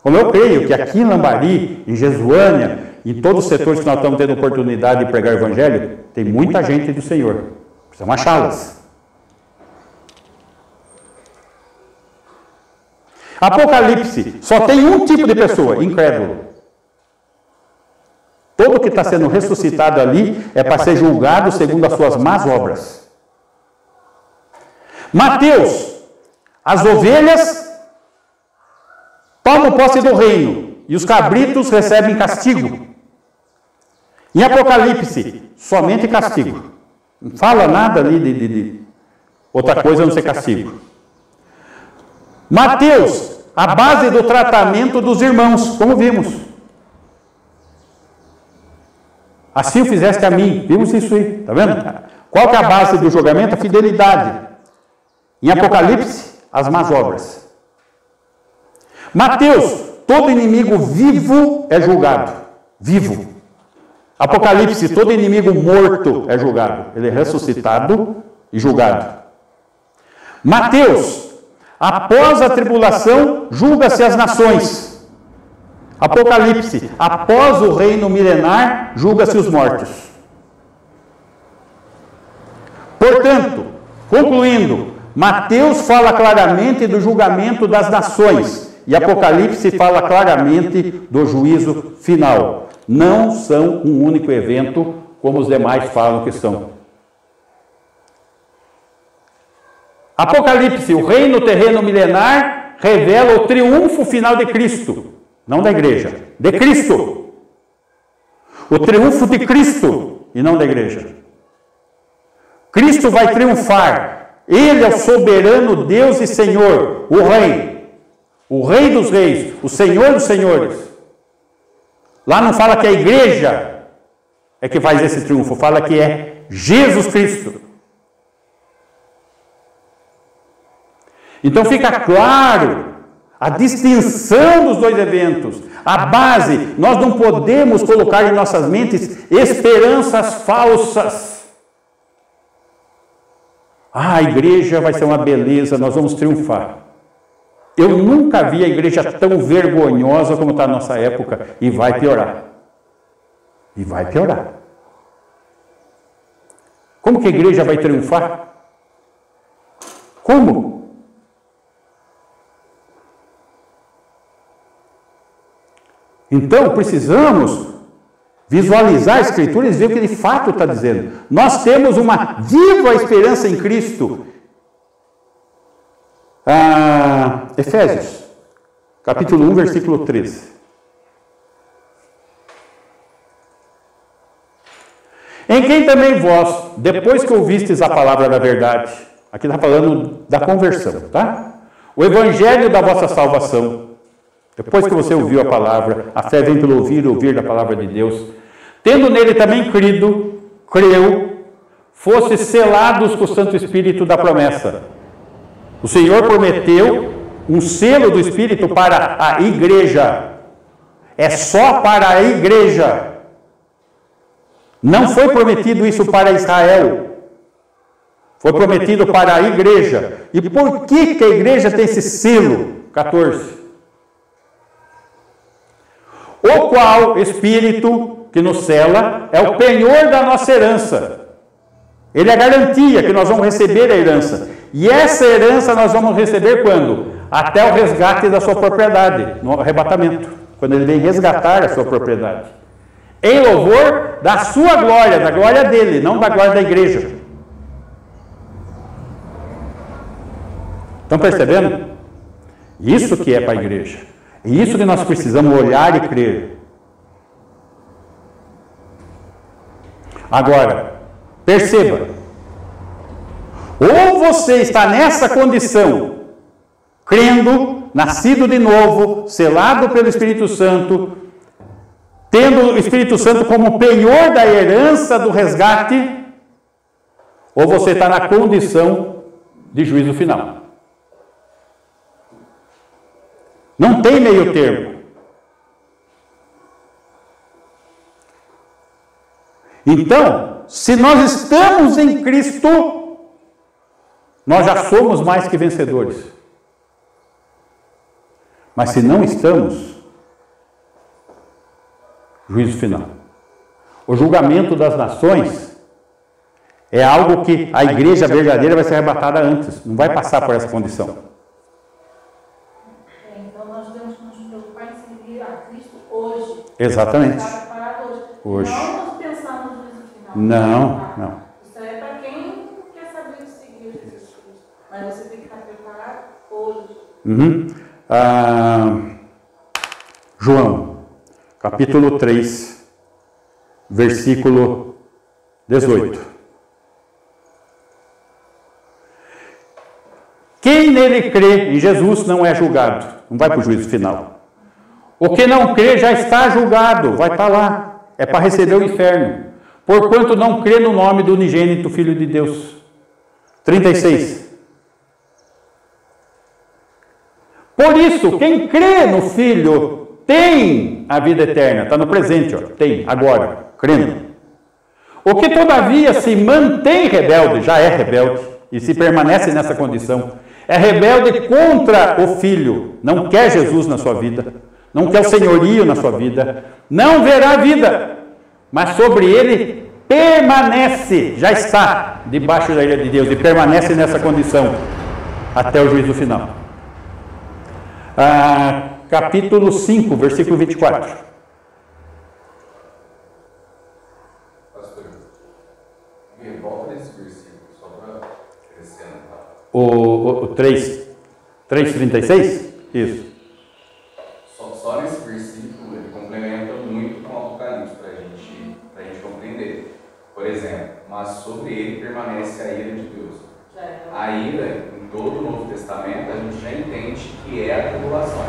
Como eu creio que aqui em Lambari, em Jesuânia, em todos os setores que nós estamos tendo oportunidade de pregar o Evangelho, tem muita gente do Senhor. Precisamos achá-las. Apocalipse só tem um tipo de pessoa, incrédulo. Todo que está sendo ressuscitado ali é para ser julgado segundo as suas más obras. Mateus, as ovelhas tomam posse do reino e os cabritos recebem castigo. Em Apocalipse, somente castigo. Não fala nada ali de outra coisa a não ser castigo. Mateus, a base do tratamento dos irmãos, como vimos. Assim o fizeste a mim. Vimos isso aí, tá vendo? Qual que é a base do julgamento? A fidelidade. Em Apocalipse, as más obras. Mateus, todo inimigo vivo é julgado. Vivo. Apocalipse, todo inimigo morto é julgado. Ele é ressuscitado e julgado. Mateus, após a tribulação, julga-se as nações. Apocalipse, após o reino milenar, julga-se os mortos. Portanto, concluindo, Mateus fala claramente do julgamento das nações e Apocalipse fala claramente do juízo final. Não são um único evento, como os demais falam que são. Apocalipse, o reino terreno milenar, revela o triunfo final de Cristo, não da igreja, de Cristo. O triunfo de Cristo e não da igreja. Cristo vai triunfar. Ele é o soberano Deus e Senhor, o Rei dos reis, o Senhor dos senhores. Lá não fala que a igreja é que faz esse triunfo, fala que é Jesus Cristo. Então fica claro a distinção dos dois eventos. A base, nós não podemos colocar em nossas mentes esperanças falsas. A igreja vai ser uma beleza, nós vamos triunfar. Eu nunca vi a igreja tão vergonhosa como está na nossa época, e vai piorar. E vai piorar. Como que a igreja vai triunfar? Como? Então, precisamos visualizar a Escritura e ver o que de fato está dizendo. Nós temos uma viva esperança em Cristo. Efésios, capítulo 1, versículo 13. Em quem também vós, depois que ouvistes a palavra da verdade, aqui está falando da conversão, tá? O evangelho da vossa salvação, depois que você ouviu a palavra, a fé vem pelo ouvir da palavra de Deus, tendo nele também creu, fosse selados com o Santo Espírito da promessa. O Senhor prometeu um selo do Espírito para a igreja. É só para a igreja. Não foi prometido isso para Israel. Foi prometido para a igreja. E por que a igreja tem esse selo? 14. O qual Espírito que nos sela é o penhor da nossa herança. Ele é a garantia que nós vamos receber a herança. E essa herança nós vamos receber quando? Até o resgate da sua propriedade, no arrebatamento. Quando ele vem resgatar a sua propriedade. Em louvor da sua glória, da glória dele, não da glória da igreja. Estão percebendo? Isso que é para a igreja. E isso que nós precisamos olhar e crer. Agora, perceba. Ou você está nessa condição, crendo, nascido de novo, selado pelo Espírito Santo, tendo o Espírito Santo como penhor da herança do resgate, ou você está na condição de juízo final. Não tem meio termo. Então, se nós estamos em Cristo, nós já somos mais que vencedores. Mas se não estamos, juízo final. O julgamento das nações é algo que a igreja verdadeira vai ser arrebatada antes, não vai passar por essa condição. Então nós temos que nos preocupar em seguir a Cristo hoje. Exatamente. Hoje. Não nos pensar no juízo final. Não. Isso é para quem quer saber seguir Jesus Cristo. Mas você tem que estar preparado hoje. João, capítulo 3, versículo 18. Quem nele crê em Jesus não é julgado. não vai para o juízo final. O que não crê já está julgado, vai estar lá. É para receber o inferno. Porquanto não crê no nome do unigênito Filho de Deus. 36. Por isso, quem crê no Filho tem a vida eterna. Está no presente, ó, tem, agora, crendo. O que todavia se mantém rebelde, já é rebelde, e se permanece nessa condição, é rebelde contra o Filho, não quer Jesus na sua vida, não quer o senhorio na sua vida, não verá vida, mas sobre ele permanece, já está debaixo da ira de Deus, e permanece nessa condição, até o juízo final. Capítulo 5, versículo 24. Pastor, volta nesse versículo, só para acrescentar. O 3:36? Isso. Só nesse versículo ele complementa muito com o Apocalipse para a gente compreender. Por exemplo, mas sobre ele permanece a ira de Deus. A ira, em todo o Novo Testamento, a gente já entende que é a tribulação.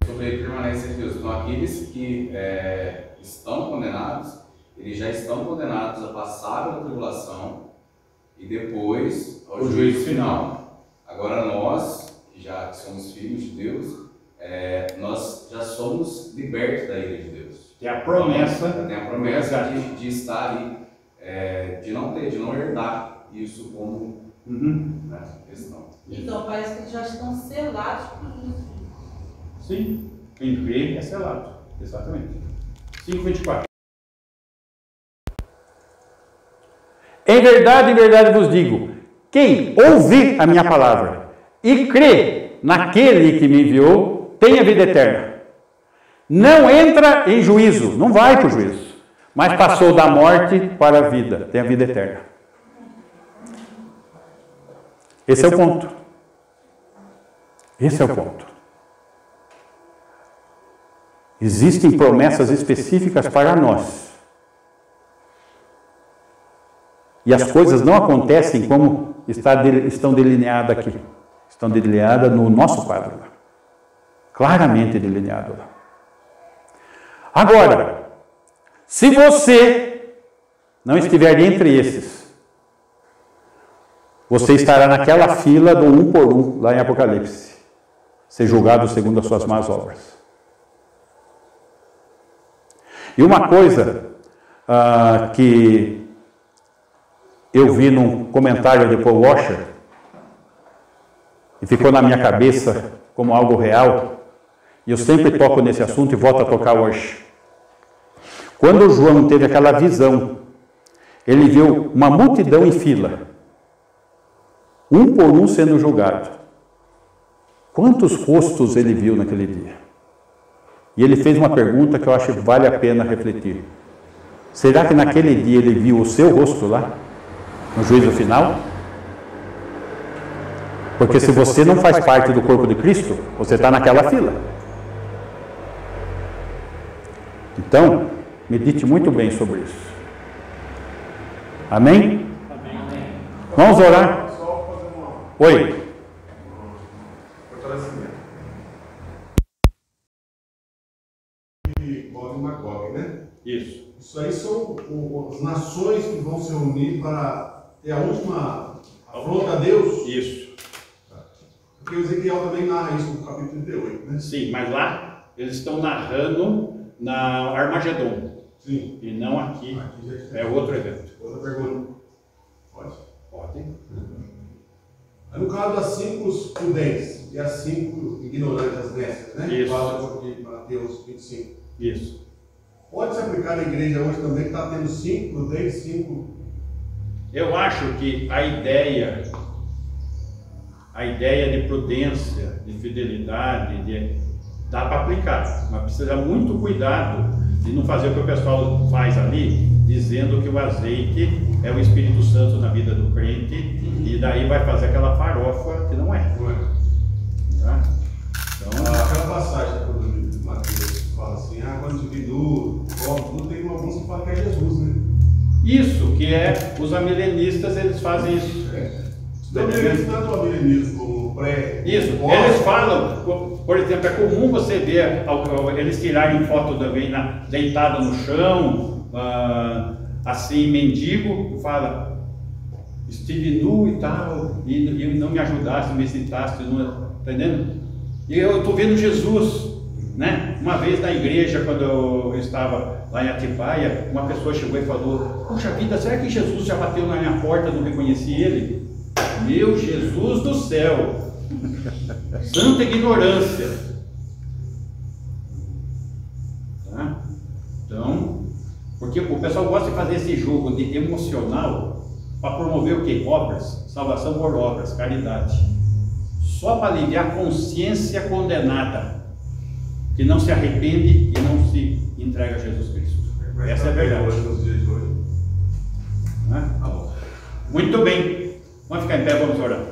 Sobre ele permanece a ira de Deus. Então aqueles que estão condenados, eles já estão condenados a passar pela tribulação e depois ao juízo final. Agora nós, que já somos filhos de Deus, nós já somos libertos da ira de Deus. Tem a promessa. Então, tem a promessa de estar ali, de não herdar isso como questão. Então parece que eles já estão selados por Jesus. Sim, quem crê é selado, exatamente. 5:24. Em verdade vos digo, quem ouvir a minha palavra e crê naquele que me enviou, tem a vida eterna. Não entra em juízo, não vai para o juízo, mas passou da morte para a vida, tem a vida eterna. Esse é o ponto. Esse é o ponto. Existem promessas específicas para nós. E as coisas não acontecem como estão delineadas aqui. Estão delineadas no nosso quadro lá. Claramente delineado lá. Agora, se você não estiver entre esses, você estará naquela fila do 1 por 1, lá em Apocalipse, ser julgado segundo as suas más obras. E uma coisa que eu vi num comentário de Paul Washer, e ficou na minha cabeça como algo real, e eu sempre toco nesse assunto e volto a tocar hoje. Quando João teve aquela visão, ele viu uma multidão em fila, 1 por 1 sendo julgado. Quantos rostos ele viu naquele dia? E ele fez uma pergunta que eu acho que vale a pena refletir. Será que naquele dia ele viu o seu rosto lá, no juízo final? Porque se você não faz parte do corpo de Cristo, você está naquela fila. Então, medite muito bem sobre isso. Amém? Vamos orar? Oi. Fortalecimento. E Gog e Magog, né? Isso. Isso aí são as nações que vão se unir para ter a última afronta a Deus. Isso. Porque o Ezequiel também narra isso no capítulo 38, né? Sim, mas lá eles estão narrando na Armagedon. Sim. E não aqui. Aqui já está. É outro evento. Outra pergunta. Pode? Pode. No caso das 5 prudentes e as 5 ignorantes, as nécias, né? Isso. Fala de Mateus 25. Isso. Pode se aplicar na igreja hoje também, que está tendo 5 prudentes, 5... Eu acho que a ideia de prudência, de fidelidade, dá para aplicar, mas precisa muito cuidado de não fazer o que o pessoal faz ali, dizendo que o azeite é o Espírito Santo na vida do crente, e daí vai fazer aquela farofa que não é. Tá? Então, Aquela passagem que Mateus fala assim, quando te vi nu, tudo, tem alguns que falam que é Jesus, né? isso que é, os amilenistas eles fazem isso. Então, eles tanto o milenismo como o pré. Isso, eles falam, por exemplo, é comum você ver eles tirarem foto de alguém deitado no chão, assim, mendigo, fala, estive nu e tal, e não me ajudasse, me citasse, não, tá entendendo? E eu estou vendo Jesus, né? Uma vez na igreja, quando eu estava lá em Atibaia, uma pessoa chegou e falou, puxa vida, será que Jesus já bateu na minha porta e não reconheci ele? Meu Jesus do céu! Santa ignorância! Tá? Então, porque o pessoal gosta de fazer esse jogo de emocional para promover o quê? Obras, salvação por obras, caridade. Só para aliviar a consciência condenada, que não se arrepende e não se entrega a Jesus Cristo. Essa é a verdade. Muito bem. Vamos ficar em pé, vamos orar.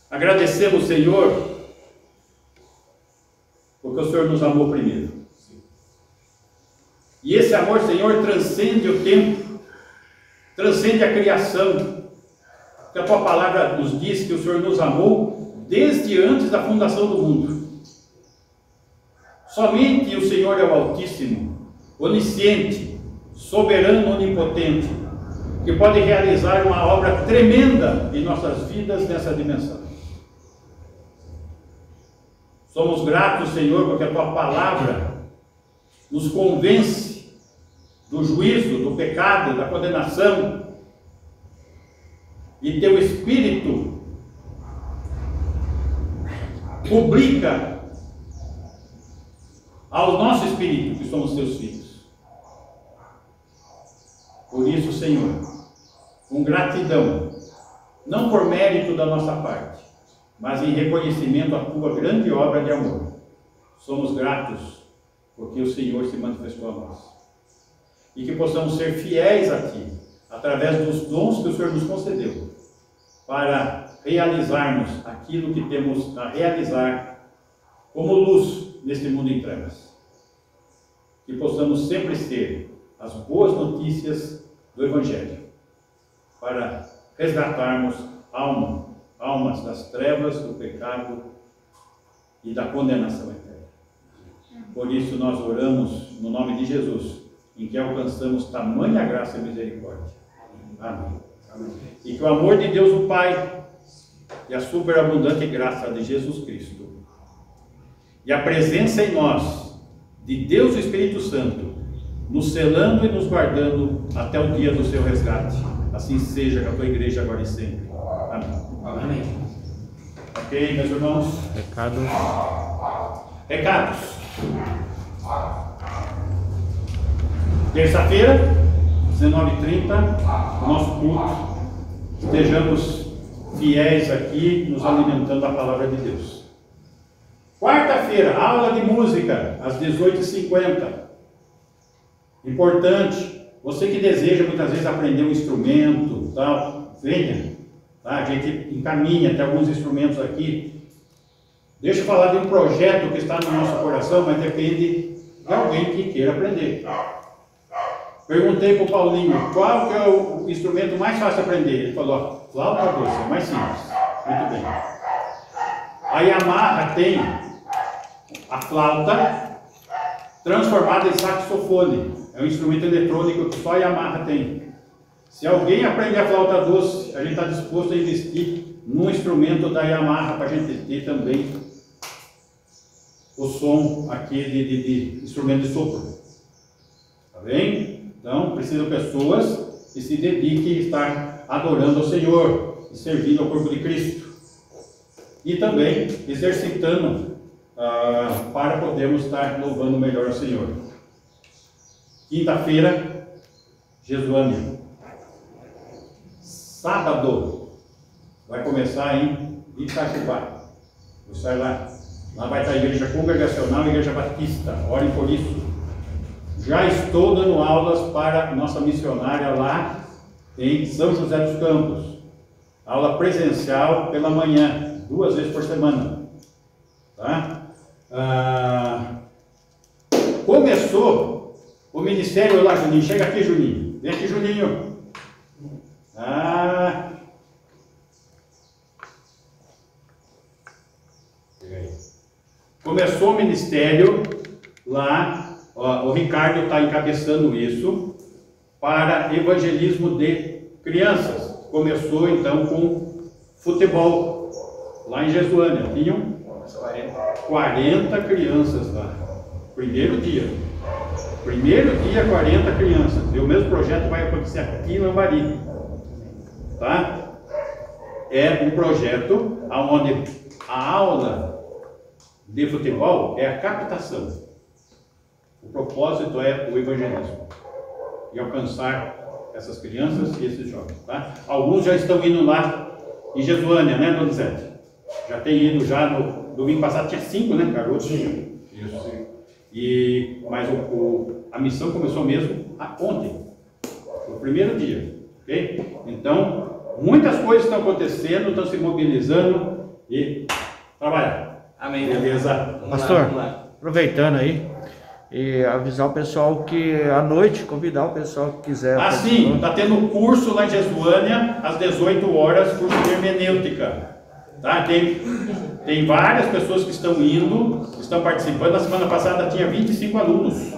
Agradecemos, Senhor, porque o Senhor nos amou primeiro. E esse amor, Senhor, transcende o tempo, transcende a criação. Porque a Tua palavra nos diz que o Senhor nos amou desde antes da fundação do mundo. Somente o Senhor é o Altíssimo, onisciente, soberano, onipotente, que pode realizar uma obra tremenda em nossas vidas nessa dimensão. Somos gratos, Senhor, porque a Tua palavra nos convence do juízo, do pecado, da condenação, e Teu Espírito publica ao nosso espírito, que somos Teus filhos. Por isso, Senhor, com gratidão, não por mérito da nossa parte, mas em reconhecimento à Tua grande obra de amor, somos gratos porque o Senhor se manifestou a nós. E que possamos ser fiéis a Ti, através dos dons que o Senhor nos concedeu, para realizarmos aquilo que temos a realizar como luz neste mundo em trevas. Que possamos sempre ser as boas notícias do Evangelho, para resgatarmos almas das trevas, do pecado e da condenação eterna. Por isso nós oramos no nome de Jesus, em que alcançamos tamanha graça e misericórdia. Amém. Amém. E que o amor de Deus o Pai e a superabundante graça de Jesus Cristo e a presença em nós de Deus o Espírito Santo, nos selando e nos guardando até o dia do seu resgate. Assim seja com a Tua igreja agora e sempre. Amém. Amém. Ok, meus irmãos? Recados. Terça-feira, 19h30, o nosso culto. Estejamos fiéis aqui, nos alimentando da palavra de Deus. Quarta-feira, aula de música, às 18h50. Importante, você que deseja muitas vezes aprender um instrumento, tal, venha. Tá? A gente encaminha até alguns instrumentos aqui. Deixa eu falar de um projeto que está no nosso coração, mas depende de alguém que queira aprender. Perguntei para o Paulinho, qual que é o instrumento mais fácil de aprender? Ele falou, flauta doce, é mais simples. Muito bem. A Yamaha tem a flauta transformada em saxofone. É um instrumento eletrônico que só a Yamaha tem. Se alguém aprender a flauta doce, a gente está disposto a investir num instrumento da Yamaha para a gente ter também o som aqui de instrumento de sopro. Tá bem? Então, precisam pessoas que se dediquem a estar adorando ao Senhor e servindo ao corpo de Cristo. E também exercitando para podermos estar louvando melhor o Senhor. Quinta-feira, Jesuânia. Sábado, vai começar em Itacubá. Vou estar lá. Lá vai estar a igreja congregacional e a igreja batista. Orem por isso. Já estou dando aulas para a nossa missionária lá em São José dos Campos. Aula presencial pela manhã, 2 vezes por semana. Tá? começou o ministério lá, Juninho. Chega aqui, Juninho. Vem aqui, Juninho. Ah. Começou o ministério lá, ó, o Ricardo está encabeçando isso, para evangelismo de crianças. Começou então com futebol, lá em Jesuânia. Tinham 40 crianças lá, primeiro dia. Primeiro dia, 40 crianças. E o mesmo projeto vai acontecer aqui em Lambari. Tá? É um projeto onde a aula de futebol é a captação. O propósito é o evangelismo. E alcançar essas crianças e esses jovens. Tá? Alguns já estão indo lá em Jesuânia, né, Donizete? Já tem ido já no domingo passado, tinha 5, né, garotos? Sim. Isso. Mas a missão começou mesmo ontem, no primeiro dia, ok? Então, muitas coisas estão acontecendo, estão se mobilizando e trabalhar. Amém. Beleza? Pastor, aproveitando aí, e avisar o pessoal que à noite, convidar o pessoal que quiser. Sim, está tendo curso lá em Jesuânia, às 18 horas, curso de hermenêutica. Tá? Tem várias pessoas que estão indo, estão participando. Na semana passada tinha 25 alunos.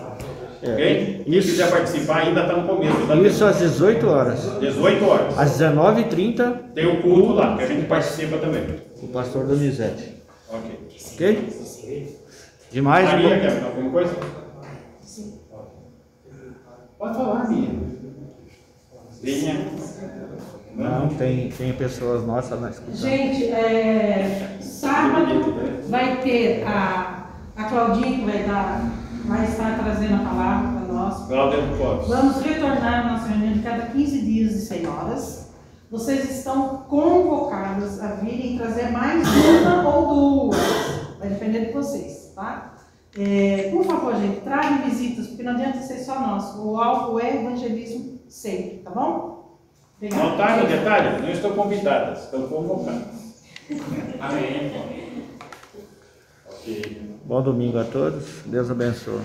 Ok? Quem quiser participar ainda está no começo. Isso às 18 horas. 18 horas. Às 19h30. Tem o culto lá, que a gente participa também. O pastor Donizete. Ok. Demais. Maria, quer alguma coisa? Pode falar, Maria. Venha. Não, tem pessoas nossas na escuta. Gente, sábado vai ter a Claudinha que vai estar trazendo a palavra para nós. Cláudia do Fox. Vamos retornar à nossa reunião de cada 15 dias e 100 horas. Vocês estão convocados a virem trazer mais uma ou duas. Vai depender de vocês, tá? Por favor, gente, tragam visitas, porque não adianta ser só nós. O alvo é evangelismo sempre, tá bom? Obrigada. Não está no detalhe? Não estão convidadas, estão convocadas. Amém. Ok. Bom domingo a todos. Deus abençoe.